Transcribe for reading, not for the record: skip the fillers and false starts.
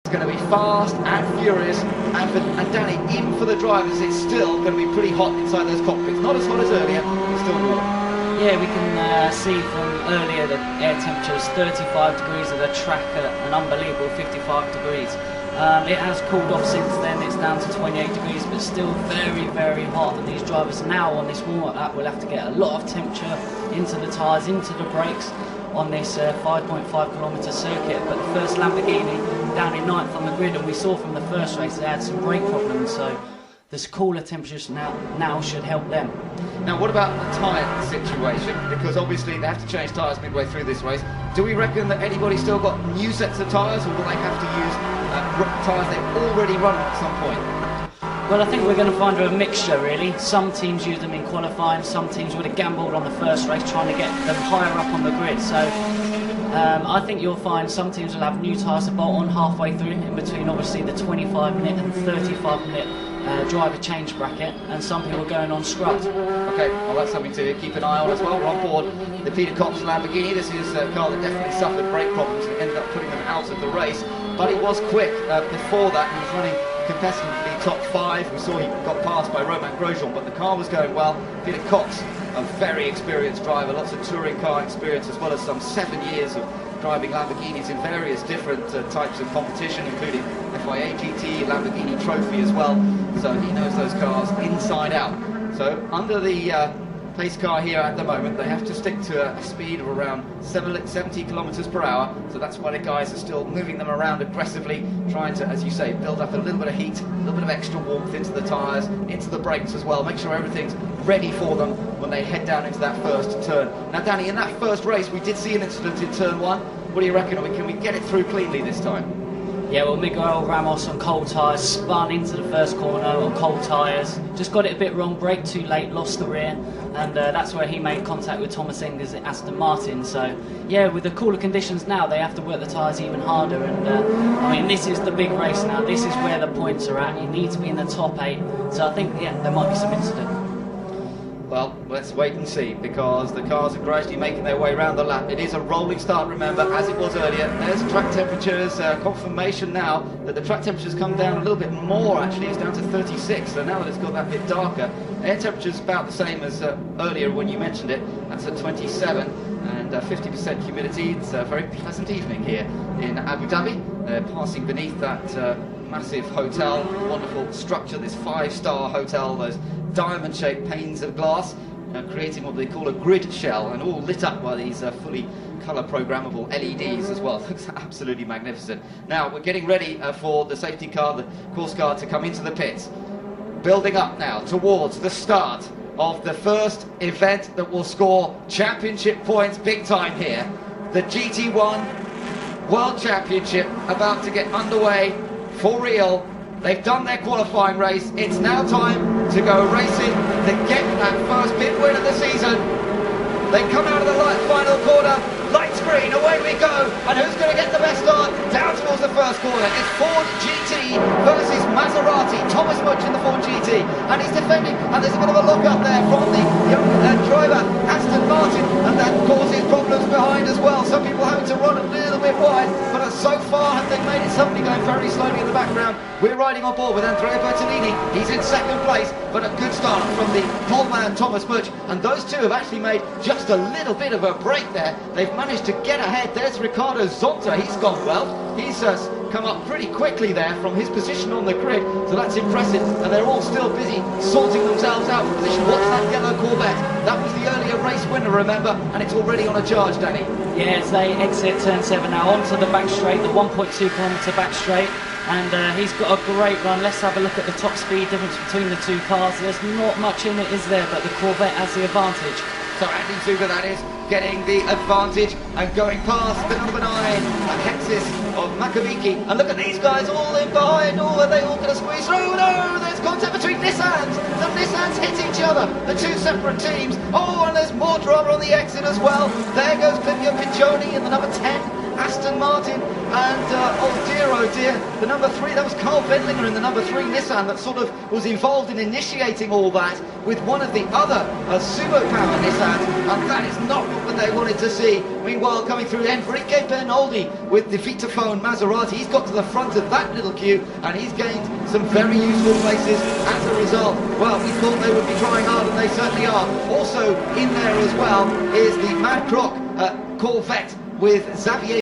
It's going to be fast and furious, and Danny, even for the drivers, it's still going to be pretty hot inside those cockpits. Not as hot as earlier, but still warm. Yeah, we can see from earlier the air temperature was 35 degrees at the track at an unbelievable 55 degrees. It has cooled off since then, it's down to 28 degrees, but still very, very hot. And these drivers now on this warm-up lap will have to get a lot of temperature into the tyres, into the brakes on this 5.5 kilometre circuit. But the first Lamborghini down in 9th on the grid, and we saw from the first race they had some brake problems, so this cooler temperatures now should help them. Now, what about the tyre situation? Because obviously they have to change tyres midway through this race. Do we reckon that anybody's still got new sets of tyres, or will they have to use tyres they've already run at some point? Well, I think we're going to find a mixture, really. Some teams use them in qualifying, some teams would have gambled on the first race trying to get them higher up on the grid. So I think you'll find some teams will have new tyres to bolt on halfway through, in between obviously the 25-minute and 35-minute driver change bracket, and some people are going on scrubs. Okay, well, that's something to keep an eye on as well. We're on board the Peter Kopp's Lamborghini. This is a car that definitely suffered brake problems and ended up putting them out of the race, but it was quick. Before that, he was running competitively top 5. We saw he got passed by Romain Grosjean, but the car was going well. Peter Kopp's a very experienced driver, lots of touring car experience, as well as some 7 years of driving Lamborghinis in various different types of competition, including FIA GT, Lamborghini Trophy as well. So he knows those cars inside out. So under the pace car here at the moment, they have to stick to a speed of around 70 kilometers per hour. So that's why the guys are still moving them around aggressively, trying to, as you say, build up a little bit of heat, a little bit of extra warmth into the tyres, into the brakes as well. Make sure everything's ready for them when they head down into that first turn. Now, Danny, in that first race, we did see an incident in turn 1. What do you reckon? Can we get it through cleanly this time? Yeah, well, Miguel Ramos on cold tyres spun into the first corner on cold tyres. Just got it a bit wrong, braked too late, lost the rear, and that's where he made contact with Thomas Enger's at Aston Martin. So, yeah, with the cooler conditions now, they have to work the tyres even harder. And I mean, this is the big race now. This is where the points are at. You need to be in the top 8. So I think, yeah, there might be some incident. Well, let's wait and see, because the cars are gradually making their way around the lap. It is a rolling start, remember, as it was earlier. There's track temperatures, confirmation now that the track temperatures come down a little bit more, actually. It's down to 36, so now that it's got that bit darker. Air temperature's about the same as earlier when you mentioned it. That's at 27, and 50% humidity. It's a very pleasant evening here in Abu Dhabi. They're passing beneath that massive hotel, wonderful structure, this 5-star hotel, those diamond-shaped panes of glass, creating what they call a grid shell, and all lit up by these fully colour programmable LEDs as well. Looks absolutely magnificent. Now we're getting ready for the safety car, the course car, to come into the pits. Building up now towards the start of the first event that will score championship points big time here. The GT1 World Championship about to get underway for real. They've done their qualifying race. It's now time to go racing to get that first pit win of the season. They come out of the final corner. Lights green, away we go. And who's going to get the best start? Down towards the first corner. It's Ford GT versus Maserati. Thomas Mutch in the Ford GT. And he's defending. And there's a bit of a look up there from the young driver, Aston Martin. And that causes problems behind as well. Some people having to run a little bit wide. But so far, have they made it? Somebody going very slowly in the background. We're riding on board with Andrea Bertolini. He's in second place. But a good start from the pole man, Thomas Mutch. And those two have actually made just a little bit of a break there. They've managed to get ahead. There's Ricardo Zonta. He's gone well. He's come up pretty quickly there from his position on the grid, so that's impressive. And they're all still busy sorting themselves out for position. What's that yellow Corvette? That was the earlier race winner, remember, and it's already on a charge, Danny. Yeah, as they exit turn 7 now onto the back straight, the 1.2 kilometre back straight, and he's got a great run. Let's have a look at the top speed difference between the two cars. There's not much in it, is there, but the Corvette has the advantage. So Andy Zuber, that is, getting the advantage and going past the number 9, Alexis of Makabiki. And look at these guys all in behind. Oh, are they all going to squeeze through? No, there's contact between Nissans. The Nissans hit each other, the two separate teams. Oh, and there's more drama on the exit as well. There goes Clivio Piccioni in the number 10, Aston Martin. And oh dear, the number 3, that was Carl Wendlinger in the number 3 Nissan that sort of was involved in initiating all that with one of the other Sumo Power Nissans, and that is not what they wanted to see. Meanwhile, coming through Enrique Bernoldi with the Vitaphone Maserati, he's got to the front of that little queue and he's gained some very useful places as a result. Well, we thought they would be trying hard, and they certainly are. Also in there as well is the Mad Croc Corvette with Xavier